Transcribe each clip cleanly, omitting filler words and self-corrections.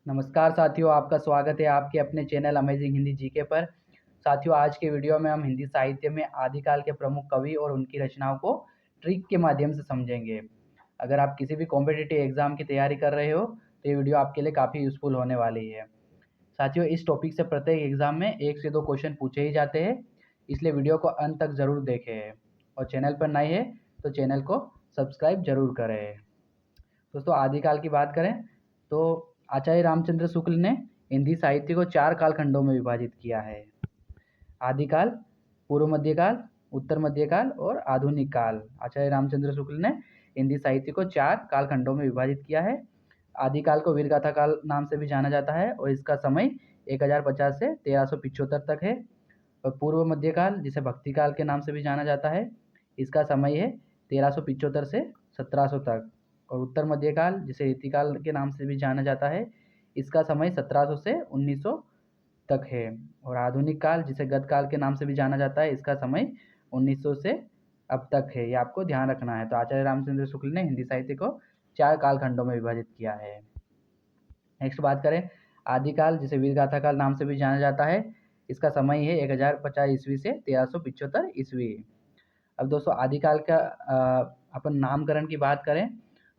नमस्कार साथियों, आपका स्वागत है आपके अपने चैनल अमेजिंग हिंदी जीके पर। साथियों, आज के वीडियो में हम हिंदी साहित्य में आदिकाल के प्रमुख कवि और उनकी रचनाओं को ट्रिक के माध्यम से समझेंगे। अगर आप किसी भी कॉम्पिटिटिव एग्जाम की तैयारी कर रहे हो तो ये वीडियो आपके लिए काफ़ी यूजफुल होने वाली है। साथियों, इस टॉपिक से प्रत्येक एग्जाम में 1 से 2 क्वेश्चन पूछे ही जाते हैं, इसलिए वीडियो को अंत तक ज़रूर देखें और चैनल पर नए हैं तो चैनल को सब्सक्राइब जरूर करें। दोस्तों, आदिकाल की बात करें तो आचार्य रामचंद्र शुक्ल ने हिंदी साहित्य को 4 कालखंडों में विभाजित किया है। आदिकाल, पूर्व मध्यकाल, उत्तर मध्यकाल और आधुनिक काल। आचार्य रामचंद्र शुक्ल ने हिंदी साहित्य को 4 कालखंडों में विभाजित किया है। आदिकाल को वीरगाथा काल नाम से भी जाना जाता है और इसका समय 1050 से 1375 तक है। और पूर्व मध्यकाल, जिसे भक्ति काल के नाम से भी जाना जाता है, इसका समय है 1375 से 1700 तक। और उत्तर मध्यकाल, जिसे रीतिकाल के नाम से भी जाना जाता है, इसका समय 1700 से 1900 तक है। और आधुनिक काल, जिसे गत काल के नाम से भी जाना जाता है, इसका समय 1900 से अब तक है। ये आपको ध्यान रखना है। तो आचार्य रामचंद्र शुक्ल ने हिंदी साहित्य को 4 कालखंडों में विभाजित किया है। नेक्स्ट बात करें आदिकाल, जिसे वीरगाथा काल नाम से भी जाना जाता है, इसका समय है 1050 ईस्वी से 1375 ईस्वी। अब दोस्तों, आदिकाल का अपन नामकरण की बात करें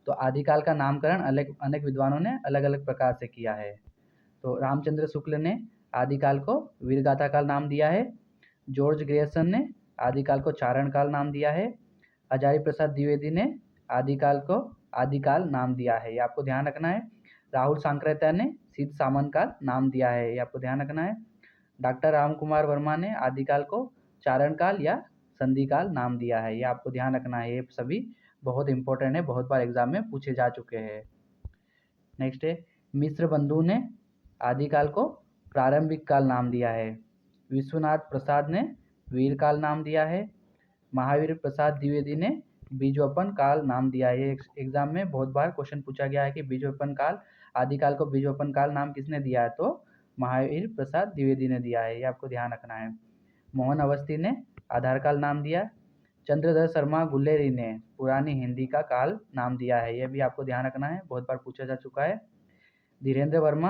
तो आदिकाल का नामकरण अनेक विद्वानों ने अलग अलग प्रकार से किया है। तो रामचंद्र शुक्ल ने आदिकाल को वीरगाथा काल नाम दिया है। जॉर्ज ग्रेयसन ने आदिकाल को चारण काल नाम दिया है। हजारी प्रसाद द्विवेदी ने आदिकाल को आदिकाल नाम दिया है, ये आपको ध्यान रखना है। राहुल सांकृत्य ने सिद्ध सामन काल नाम दिया है, ये आपको ध्यान रखना है। डॉक्टर राम कुमार वर्मा ने आदिकाल को चारण काल या संधि काल नाम दिया है, ये आपको ध्यान रखना है। ये सभी बहुत इंपॉर्टेंट है, बहुत बार एग्जाम में पूछे जा चुके हैं। नेक्स्ट है मिश्र बंधु ने आदिकाल को प्रारंभिक काल नाम दिया है। विश्वनाथ प्रसाद ने वीर काल नाम दिया है। महावीर प्रसाद द्विवेदी ने बीजोपन काल नाम दिया है। ये एग्जाम में बहुत बार क्वेश्चन पूछा गया है कि बीजोपन काल, आदिकाल को बीजोपन काल नाम किसने दिया है, तो महावीर प्रसाद द्विवेदी ने दिया है, ये आपको ध्यान रखना है। मोहन अवस्थी ने आधार काल नाम दिया। चंद्रधर शर्मा गुल्लेरी ने पुरानी हिंदी का काल नाम दिया है, यह भी आपको ध्यान रखना है, बहुत बार पूछा जा चुका है। धीरेन्द्र वर्मा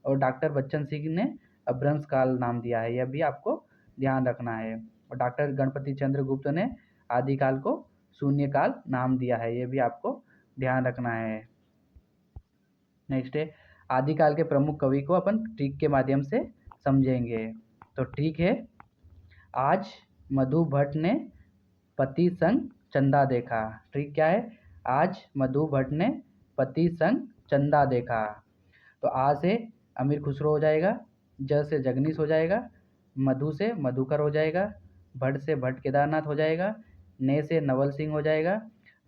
और डॉक्टर बच्चन सिंह ने अभ्रंश काल नाम दिया है, यह भी आपको ध्यान रखना है। और डॉक्टर गणपति चंद्र गुप्त ने आदिकाल को शून्य काल नाम दिया है, यह भी आपको ध्यान रखना है। नेक्स्ट है आदिकाल के प्रमुख कवि को अपन ट्रिक के माध्यम से समझेंगे। तो ठीक है, आज मधु भट्ट ने पति संग चंदा देखा। ट्रिक क्या है? आज मधु भट्ट ने पति संग चंदा देखा। तो आ से अमीर खुसरो हो जाएगा, ज से जगनीश हो जाएगा, मधु से मधुकर हो जाएगा, भट्ट से भट्ट केदारनाथ हो जाएगा, ने से नवल सिंह हो जाएगा।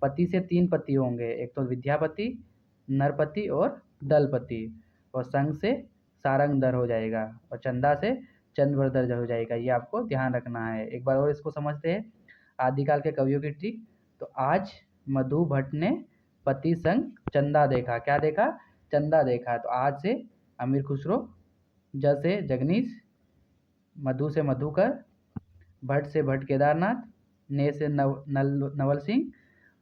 पति से 3 पति होंगे, एक तो विद्यापति, नरपति और दलपति। और संग से सारंगधर हो जाएगा और चंदा से चंद्रवर्धर हो जाएगा, ये आपको ध्यान रखना है। एक बार और इसको समझते हैं आदिकाल के कवियों की ट्रिक। तो आज मधु भट्ट ने पति संग चंदा देखा। क्या देखा? चंदा देखा। तो आज से अमीर खुसरो, ज से जगनीश, मधु से मधुकर, भट्ट से भट्ट केदारनाथ, ने से नवल सिंह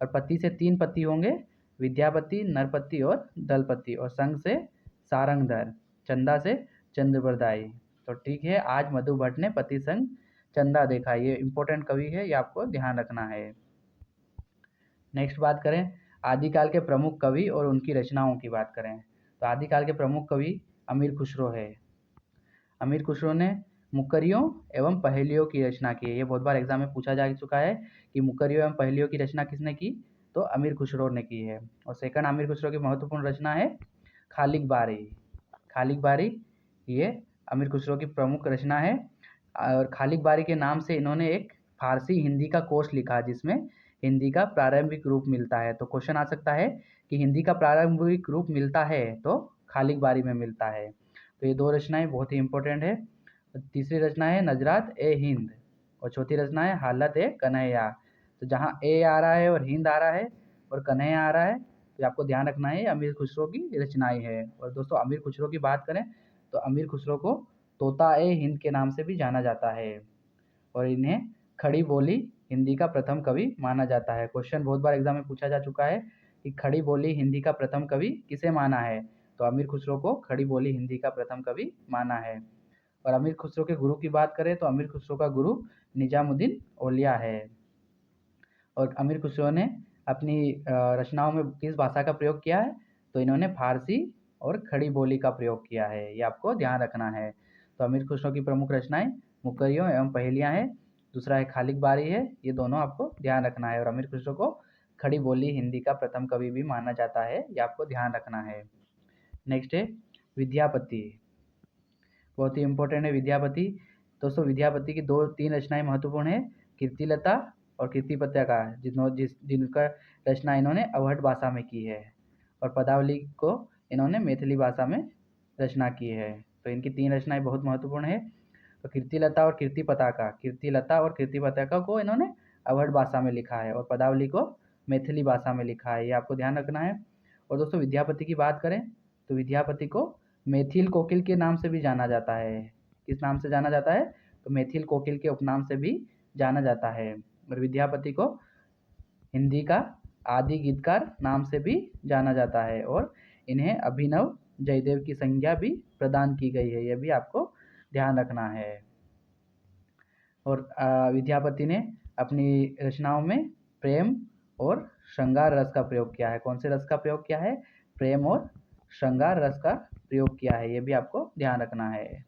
और पति से 3 पति होंगे, विद्यापति, नरपति और दलपति। और संग से सारंगधर, चंदा से चंद्रवरदाई। तो ठीक है, आज मधु भट्ट ने पति संग चंदा देखा। ये इंपॉर्टेंट कवि है, ये आपको ध्यान रखना है। नेक्स्ट बात करें आदिकाल के प्रमुख कवि और उनकी रचनाओं की बात करें तो आदिकाल के प्रमुख कवि अमीर खुसरो है। अमीर खुसरो ने मुक्करियों एवं पहेलियों की रचना की है। ये बहुत बार एग्जाम में पूछा जा चुका है कि मुक्करियों एवं पहेलियों की रचना किसने की, तो अमीर खुसरो ने की है। और सेकंड अमीर खुसरो की महत्वपूर्ण रचना है खालिक बारी। खालिक बारी ये अमीर खुसरो की प्रमुख रचना है। और खालिक बारी के नाम से इन्होंने एक फारसी हिंदी का कोश लिखा जिसमें हिंदी का प्रारंभिक रूप मिलता है। तो क्वेश्चन आ सकता है कि हिंदी का प्रारंभिक रूप मिलता है तो खालिक बारी में मिलता है। तो ये 2 रचनाएं बहुत ही इंपॉर्टेंट है। तीसरी रचना है नजरात ए हिंद और चौथी रचना है हालत ए कन्हैया। तो जहाँ ए आ रहा है और हिंद आ रहा है और कन्हैया आ रहा है, तो आपको ध्यान रखना है अमीर खुसरो की रचनाएं है। और दोस्तों, अमीर खुसरो की बात करें तो अमीर खुसरो को तोता ए हिंद के नाम से भी जाना जाता है और इन्हें खड़ी बोली हिंदी का प्रथम कवि माना जाता है। क्वेश्चन बहुत बार एग्जाम में पूछा जा चुका है कि खड़ी बोली हिंदी का प्रथम कवि किसे माना है, तो अमीर खुसरो को खड़ी बोली हिंदी का प्रथम कवि माना है। और अमीर खुसरो के गुरु की बात करें तो अमीर खुसरो का गुरु निजामुद्दीन औलिया है। और अमीर खुसरो ने अपनी रचनाओं में किस भाषा का प्रयोग किया है, तो इन्होंने फारसी और खड़ी बोली का प्रयोग किया है, ये आपको ध्यान रखना है। तो अमीर खुसरो की प्रमुख रचनाएं मुकर्रियों एवं पहेलियां हैं, दूसरा है खालिक बारी है, ये दोनों आपको ध्यान रखना है। और अमीर खुसरो को खड़ी बोली हिंदी का प्रथम कवि भी माना जाता है, ये आपको ध्यान रखना है। नेक्स्ट है विद्यापति, बहुत ही इंपॉर्टेंट है विद्यापति। दोस्तों विद्यापति की दो तीन रचनाएं महत्वपूर्ण है, कीर्तिलता और कीर्ति पताका, जिनका रचना इन्होंने अवहट भाषा में की है, और पदावली को इन्होंने मैथिली भाषा में रचना की है। तो इनकी तीन रचनाएं बहुत महत्वपूर्ण है। तो कीर्तिलता और कीर्ति पताका को इन्होंने अवहट भाषा में लिखा है और पदावली को मैथिली भाषा में लिखा है, ये आपको ध्यान रखना है। और दोस्तों विद्यापति की बात करें तो विद्यापति को मैथिल कोकिल के नाम से भी जाना जाता है। किस नाम से जाना जाता है, तो मैथिल कोकिल के उपनाम से भी जाना जाता है। और विद्यापति को हिंदी का आदि गीतकार नाम से भी जाना जाता है, और इन्हें अभिनव जयदेव की संज्ञा भी प्रदान की गई है, यह भी आपको ध्यान रखना है। और विद्यापति ने अपनी रचनाओं में प्रेम और श्रृंगार रस का प्रयोग किया है। कौन से रस का प्रयोग किया है, प्रेम और श्रृंगार रस का प्रयोग किया है, ये भी आपको ध्यान रखना है।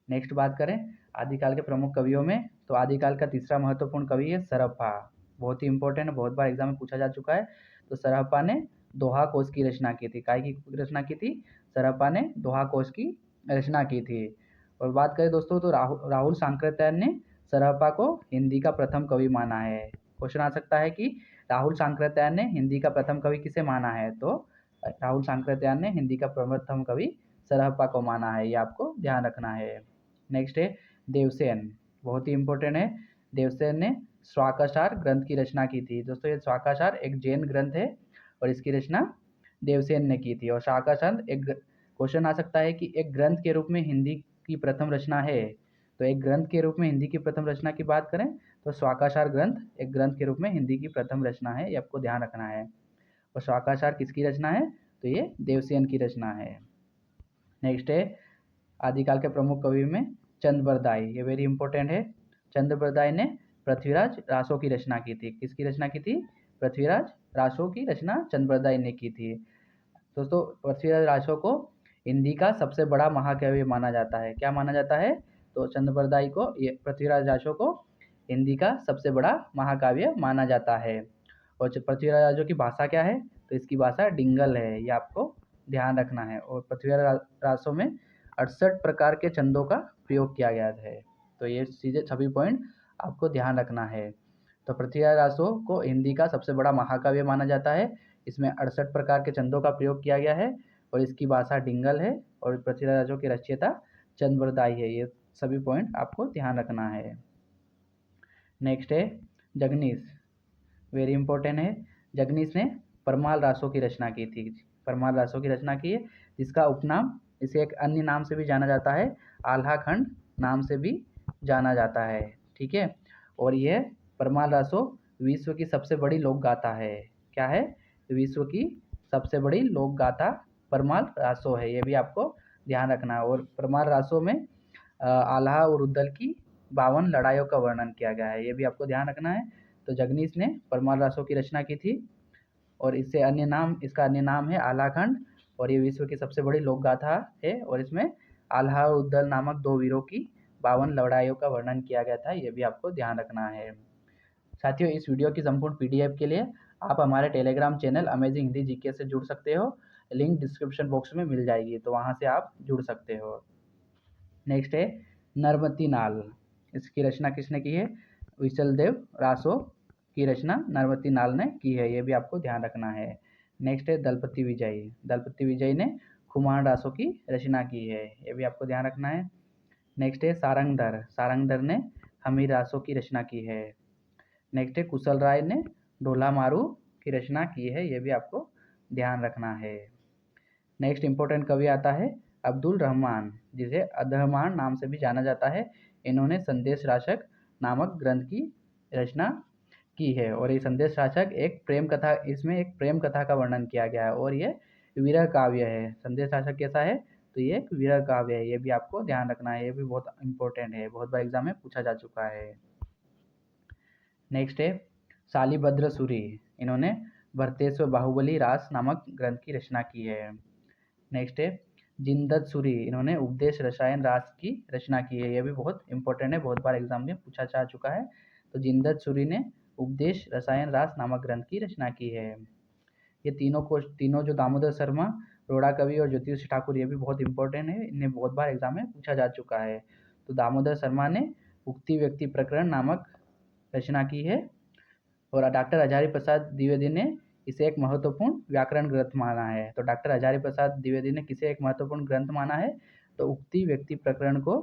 नेक्स्ट बात करें आदिकाल के प्रमुख कवियों में, तो आदिकाल का तीसरा महत्वपूर्ण कवि है सरहप्पा, बहुत ही इंपॉर्टेंट है, बहुत बार एग्जाम में पूछा जा चुका है। तो सरहप्पा ने दोहा कोश की रचना की थी। काय की रचना की थी, सरहप्पा ने दोहा कोश की रचना की थी। और बात करें दोस्तों तो राहुल सांकृत्यायन ने सरहप्पा को हिंदी का प्रथम कवि माना है। क्वेश्चन आ सकता है कि राहुल सांकृत्यायन ने हिंदी का प्रथम कवि किसे माना है, तो राहुल सांकृत्यायन ने हिंदी का प्रथम कवि सरहप्पा को माना है, ये आपको ध्यान रखना है। नेक्स्ट है देवसेन, बहुत ही इंपॉर्टेंट है। देवसेन ने स्वाकाचार ग्रंथ की रचना की थी। दोस्तों ये स्वाकाचार एक जैन ग्रंथ है और इसकी रचना देवसेन ने की थी। और स्वाकाचार एक क्वेश्चन आ सकता है कि एक ग्रंथ के रूप में हिंदी की प्रथम रचना है, तो एक ग्रंथ के रूप में हिंदी की प्रथम रचना की बात करें तो स्वाकाचार ग्रंथ एक ग्रंथ के रूप में हिंदी की प्रथम रचना है, ये आपको ध्यान रखना है। और स्वाकाचार किसकी रचना है, तो ये देवसेन की रचना है। नेक्स्ट है आदिकाल के प्रमुख कवि में चंद्रबरदाई, ये वेरी इंपॉर्टेंट है। चंद्रबरदाई ने पृथ्वीराज रासो की रचना की थी। किसकी रचना की थी, पृथ्वीराज रासो की रचना चंद्रबरदाई ने की थी। दोस्तों पृथ्वीराज रासो को हिंदी का सबसे बड़ा महाकाव्य माना जाता है। क्या माना जाता है, तो चंद्रबरदाई को पृथ्वीराज रासो को हिंदी का सबसे बड़ा महाकाव्य माना जाता है। और पृथ्वीराज रासो की भाषा क्या है, तो इसकी भाषा डिंगल है, ये आपको ध्यान रखना है। और पृथ्वीराज रासो में 68 प्रकार के छंदों का प्रयोग किया गया है। तो ये चीज़ें सभी पॉइंट आपको ध्यान रखना है। तो पृथ्वीराज रासो को हिंदी का सबसे बड़ा महाकाव्य माना जाता है। इसमें 68 प्रकार के छंदों का प्रयोग किया गया है और इसकी भाषा डिंगल है और पृथ्वीराज रासो की रचयिता चंद्रबरदाई है, ये सभी पॉइंट आपको ध्यान रखना है। नेक्स्ट है जगनीश, वेरी इंपॉर्टेंट है। जगनीश ने परमाल रासो की रचना की थी। परमाल रासो की रचना की है, जिसका उपनाम इसे एक अन्य नाम से भी जाना जाता है, आल्हा खंड नाम से भी जाना जाता है, ठीक है। और यह परमाल रासो विश्व की सबसे बड़ी लोक गाथा है। क्या है, विश्व की सबसे बड़ी लोक गाथा परमाल रासो है, ये भी आपको ध्यान रखना है। और परमाल रासो में आल्हा और उद्दल की 52 लड़ाइयों का वर्णन किया गया है, ये भी आपको ध्यान रखना है। तो जगनीश ने परमाल रासो की रचना की थी और इसका अन्य नाम है आल्हाखंड, और ये विश्व की सबसे बड़ी लोक गाथा है और इसमें आल्हा और उद्दल नामक दो वीरों की 52 लड़ाइयों का वर्णन किया गया था, ये भी आपको ध्यान रखना है। साथियों इस वीडियो की संपूर्ण पीडीएफ के लिए आप हमारे Telegram channel amazing Hindi GK से जुड़ सकते हो, लिंक डिस्क्रिप्शन बॉक्स में मिल जाएगी, तो वहाँ से आप जुड़ सकते हो। नेक्स्ट है नर्मती नाल, इसकी रचना किसने की है, विचलदेव रासो की रचना नर्मती नाल ने की है, ये भी आपको ध्यान रखना है। नेक्स्ट है दलपति विजय, दलपति विजय ने खुमान रासो की रचना की है, ये भी आपको ध्यान रखना है। नेक्स्ट है सारंगधर, सारंगधर ने हमीर रासो की रचना की है। नेक्स्ट है कुशल राय ने ढोला मारू की रचना की है, ये भी आपको ध्यान रखना है। नेक्स्ट इंपॉर्टेंट कवि आता है अब्दुल रहमान, जिसे अदहमान नाम से भी जाना जाता है। इन्होंने संदेश राशक नामक ग्रंथ की रचना की है और ये संदेश राशक एक प्रेम कथा, इसमें एक प्रेम कथा का वर्णन किया गया है और ये विरह काव्य है। संदेश शासक कैसा है? तो ये एक विरह काव्य है, ये भी आपको ध्यान रखना है, ये भी बहुत इंपॉर्टेंट है, बहुत बार एग्जाम में पूछा जा चुका है। नेक्स्ट है शालिभद्र सूरि, इन्होंने भरतेश्वर बाहुबली रास नामक ग्रंथ की रचना की है। नेक्स्ट है जिनदत्त सूरि, इन्होंने उपदेश रसायन रास की रचना की है, ये भी बहुत इंपॉर्टेंट है, बहुत बार एग्जाम में पूछा जा चुका है। तो जिनदत्त सूरि ने उपदेश रसायन रास नामक ग्रंथ की रचना की है। ये तीनों जो दामोदर शर्मा, रोड़ा कवि और ज्योतिष ठाकुर, ये भी बहुत इंपॉर्टेंट है, इन्हें बहुत बार एग्जाम में पूछा जा चुका है। तो दामोदर शर्मा ने उक्ति व्यक्ति प्रकरण नामक रचना की है और डॉक्टर हजारी प्रसाद द्विवेदी ने इसे एक महत्वपूर्ण व्याकरण ग्रंथ माना है। तो डॉक्टर हजारी प्रसाद द्विवेदी ने किसे एक महत्वपूर्ण ग्रंथ माना है? तो उक्ति व्यक्ति प्रकरण को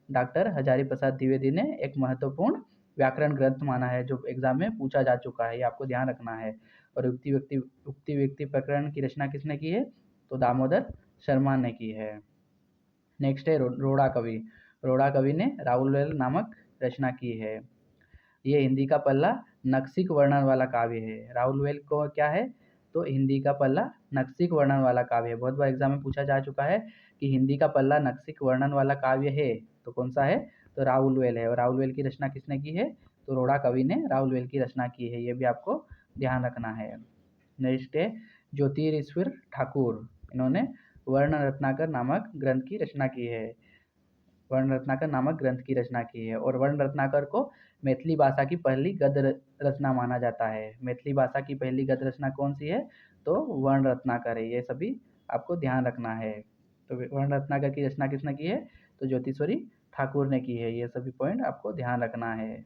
डॉक्टर हजारी प्रसाद द्विवेदी ने एक महत्वपूर्ण व्याकरण ग्रंथ माना है, जो एग्जाम में पूछा जा चुका है, ये आपको ध्यान रखना है। और उक्ति व्यक्ति प्रकरण की रचना किसने की है? तो दामोदर शर्मा ने की है। नेक्स्ट है रोड़ा कवि, रोड़ा कवि ने राउलवेल नामक रचना की है। ये हिंदी का पल्ला नक्सिक वर्णन वाला काव्य है। राउलवेल को क्या है? तो हिंदी का पल्ला नक्सिक वर्णन वाला काव्य है। बहुत बार एग्जाम में पूछा जा चुका है कि हिंदी का पल्ला नक्सिक वर्णन वाला काव्य है तो कौन सा है? तो राउलवेल है। और राउलवेल की रचना किसने की है? तो रोड़ा कवि ने राउलवेल की रचना की है, ये भी आपको ध्यान रखना है। नेक्स्ट है ज्योतिरीश्वर ठाकुर, इन्होंने वर्ण रत्नाकर नामक ग्रंथ की रचना की है, वर्ण रत्नाकर नामक ग्रंथ की रचना की है। और वर्ण रत्नाकर को मैथिली भाषा की पहली गद्य रचना माना जाता है। मैथिली भाषा की पहली गद्य रचना कौन सी है? तो वर्ण रत्नाकर है, ये सभी आपको ध्यान रखना है। तो वर्ण रत्नाकर की रचना किसने की है? तो ज्योतिश्वरी ठाकुर ने की है, ये सभी पॉइंट आपको ध्यान रखना है।